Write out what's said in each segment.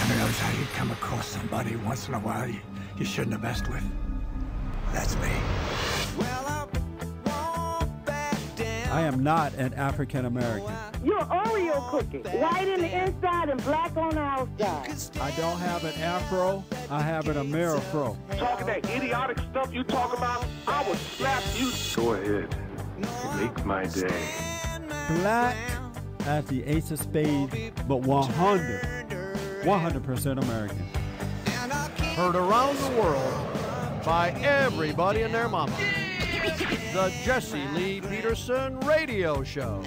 Who knows how you come across somebody once in a while you shouldn't have messed with? That's me. I am not an African American. You're Oreo cookie, white in the inside and black on the outside. I don't have an afro, I have an Amerifro. Talking that idiotic stuff you talk about, I will slap you. Go ahead, make my day. Black as the ace of spades, but 100% American. Heard around the world by everybody and their mama. The Jesse Lee Peterson Radio Show.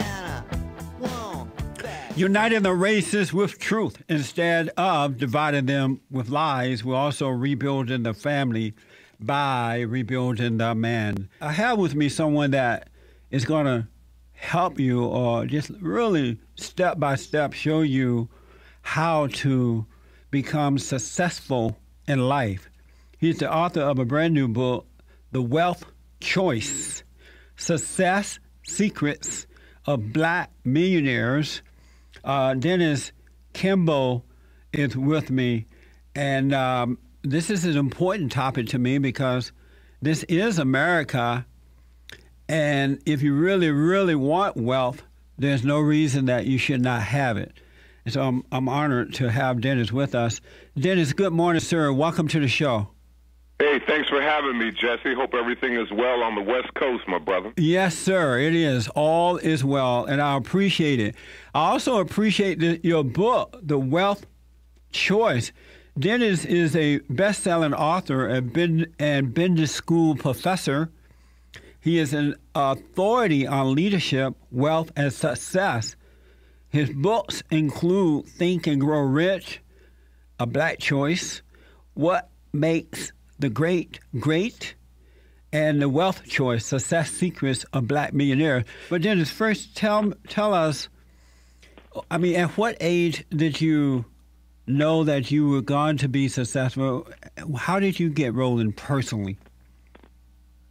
Uniting the races with truth instead of dividing them with lies. We're also rebuilding the family by rebuilding the man. I have with me someone that is going to help you or just really step by step show you how to become successful in life. He's the author of a brand new book, The Wealth Choice, Success Secrets of Black Millionaires. Dennis Kimbro is with me, and this is an important topic to me because this is America, and if you really, really want wealth, there's no reason that you should not have it. And so I'm honored to have Dennis with us. Dennis, good morning, sir. Welcome to the show. Hey, thanks for having me, Jesse. Hope everything is well on the West Coast, my brother. Yes, sir, it is. All is well, and I appreciate it. I also appreciate your book, The Wealth Choice. Dennis is a best-selling author and business school professor. He is an authority on leadership, wealth, and success. His books include Think and Grow Rich, A Black Choice, What Makes the Great Great, and The Wealth Choice, Success Secrets of Black Millionaires. But Dennis, first tell us, I mean, at what age did you know that you were going to be successful? How did you get rolling personally?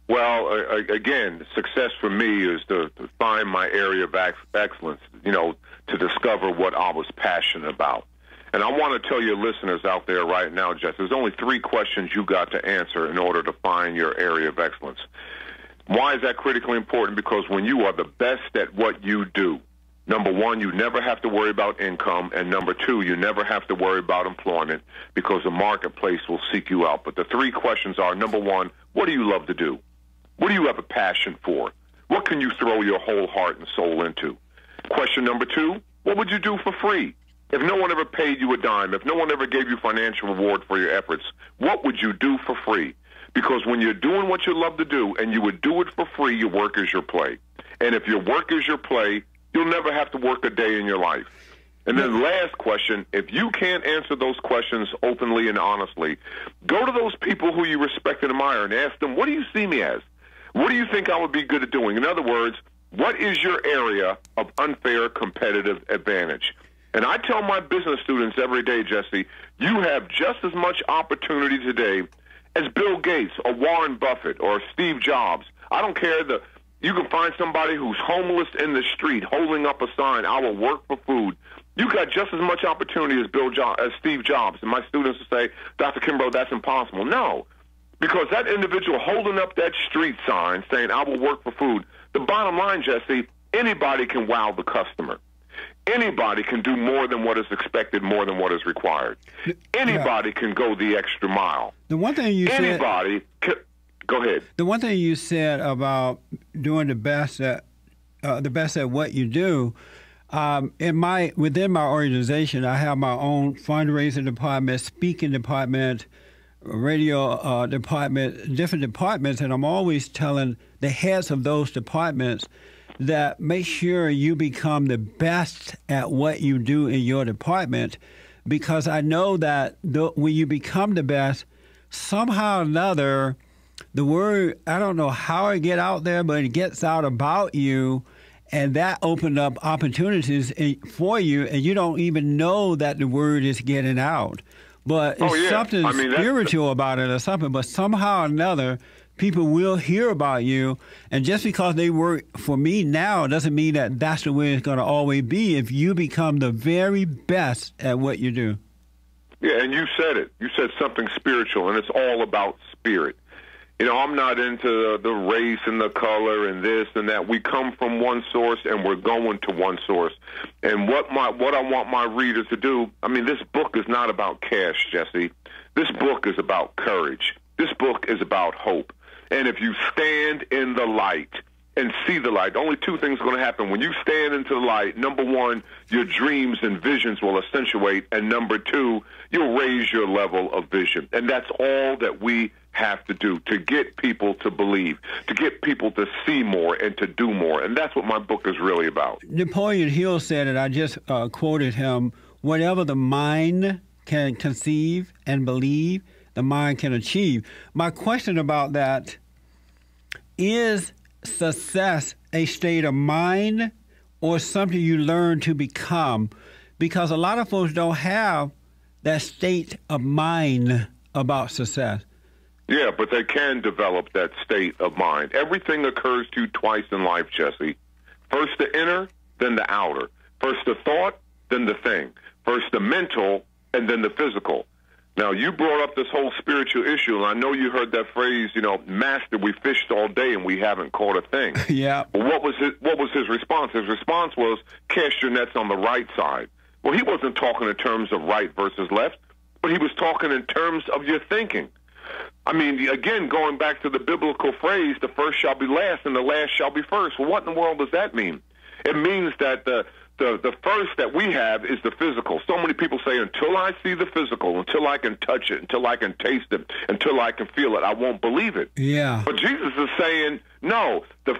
Well, again, success for me is to find my area of excellence, to discover what I was passionate about. And I want to tell your listeners out there right now, Jess, there's only 3 questions you got to answer in order to find your area of excellence. Why is that critically important? Because when you are the best at what you do, number 1, you never have to worry about income, and number 2, you never have to worry about employment because the marketplace will seek you out. But the 3 questions are, number 1, what do you love to do? What do you have a passion for? What can you throw your whole heart and soul into? Question number 2, what would you do for free? If no one ever paid you a dime, if no one ever gave you financial reward for your efforts, what would you do for free? Because when you're doing what you love to do and you would do it for free, your work is your play. And if your work is your play, you'll never have to work a day in your life. And then last question, if you can't answer those questions openly and honestly, go to those people who you respect and admire and ask them, what do you see me as? What do you think I would be good at doing? In other words, what is your area of unfair competitive advantage? And I tell my business students every day, Jesse, you have just as much opportunity today as Bill Gates or Warren Buffett or Steve Jobs. I don't care. You can find somebody who's homeless in the street holding up a sign, I will work for food. You got just as much opportunity as Steve Jobs. And my students will say, Dr. Kimbro, that's impossible. No, because that individual holding up that street sign saying, I will work for food, the bottom line, Jesse, anybody can wow the customer. Anybody can do more than what is expected, more than what is required. Anybody can go the extra mile. The one thing you Go ahead. The one thing you said about doing the best at what you do, within my organization, I have my own fundraising department, speaking department, radio department, different departments, and I'm always telling the heads of those departments that make sure you become the best at what you do in your department, because I know that when you become the best, somehow or another, the word, I don't know how it get out there, but it gets out about you, and that opened up opportunities for you, and you don't even know that the word is getting out. But it's something spiritual about it or something, but somehow or another, people will hear about you, and just because they work for me now doesn't mean that that's the way it's going to always be if you become the very best at what you do. Yeah, and you said it. You said something spiritual, and it's all about spirit. You know, I'm not into the race and the color and this and that. We come from one source, and we're going to one source. And what I want my readers to do, I mean, this book is not about cash, Jesse. This book is about courage. This book is about hope. And if you stand in the light and see the light, only two things are going to happen. When you stand into the light, number one, your dreams and visions will accentuate, and number two, you'll raise your level of vision. And that's all that we have to do to get people to believe, to get people to see more and to do more. And that's what my book is really about. Napoleon Hill said it, I just quoted him, whatever the mind can conceive and believe, the mind can achieve. My question about that is success a state of mind or something you learn to become? Because a lot of folks don't have that state of mind about success. Yeah, but they can develop that state of mind. Everything occurs to you twice in life, Jesse. First the inner, then the outer. First the thought, then the thing. First the mental, and then the physical. Now, you brought up this whole spiritual issue, and I know you heard that phrase, you know, Master, we fished all day and we haven't caught a thing. Yeah. But what was his response? His response was, cast your nets on the right side. Well, he wasn't talking in terms of right versus left, but he was talking in terms of your thinking. I mean, again, going back to the biblical phrase, the first shall be last and the last shall be first. Well, what in the world does that mean? It means that the first that we have is the physical. So many people say, until I see the physical, until I can touch it, until I can taste it, until I can feel it, I won't believe it. Yeah. But Jesus is saying, no, the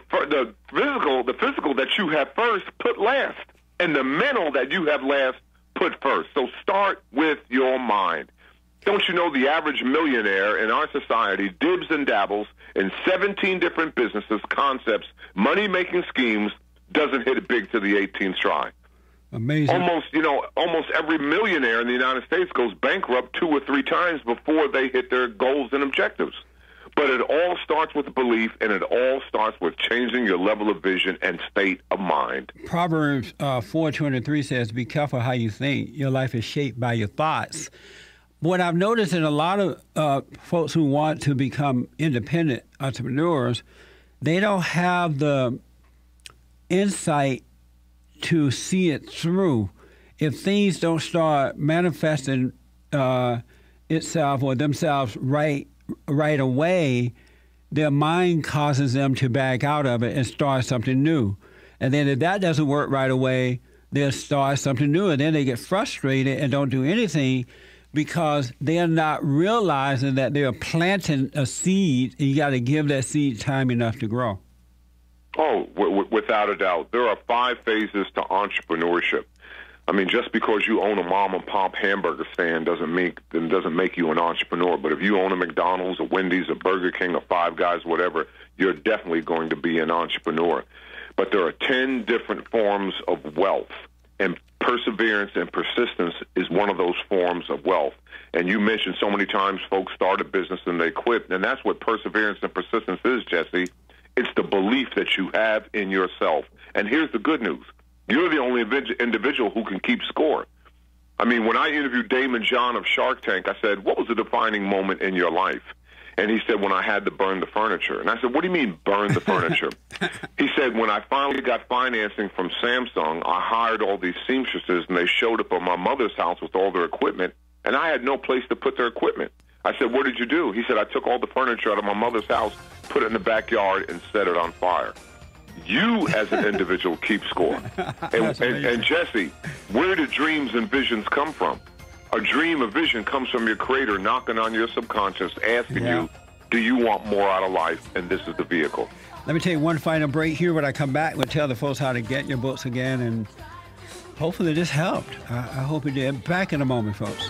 physical that you have first, put last. And the mental that you have last, put first. So start with your mind. Don't you know the average millionaire in our society dibs and dabbles in 17 different businesses, concepts, money-making schemes, doesn't hit it big to the 18th try. Amazing. Almost every millionaire in the United States goes bankrupt 2 or 3 times before they hit their goals and objectives. But it all starts with belief, and it all starts with changing your level of vision and state of mind. Proverbs 4:23 says, be careful how you think. Your life is shaped by your thoughts. What I've noticed in a lot of folks who want to become independent entrepreneurs, they don't have the insight to see it through. If things don't start manifesting itself or themselves right away, their mind causes them to back out of it and start something new. And then if that doesn't work right away, they'll start something new, and then they get frustrated and don't do anything because they're not realizing that they're planting a seed, and you got to give that seed time enough to grow. Oh, without a doubt. There are 5 phases to entrepreneurship. I mean, just because you own a mom-and-pop hamburger stand doesn't make you an entrepreneur. But if you own a McDonald's, a Wendy's, a Burger King, a Five Guys, whatever, you're definitely going to be an entrepreneur. But there are 10 different forms of wealth, and perseverance and persistence is one of those forms of wealth. And you mentioned so many times folks start a business and they quit, and that's what perseverance and persistence is, Jesse. It's the belief that you have in yourself. And here's the good news. You're the only individual who can keep score. I mean, when I interviewed Damon John of Shark Tank, I said, what was the defining moment in your life? And he said, when I had to burn the furniture. And I said, what do you mean burn the furniture? He said, when I finally got financing from Samsung, I hired all these seamstresses, and they showed up at my mother's house with all their equipment, and I had no place to put their equipment. I said, what did you do? He said, I took all the furniture out of my mother's house, put it in the backyard, and set it on fire. You, as an individual, keep score. And Jesse, where do dreams and visions come from? A dream, a vision comes from your creator knocking on your subconscious, asking you, do you want more out of life? And this is the vehicle. Let me take one final break here. When I come back, we'll tell the folks how to get your books again, and hopefully this helped. I hope it did. Back in a moment, folks.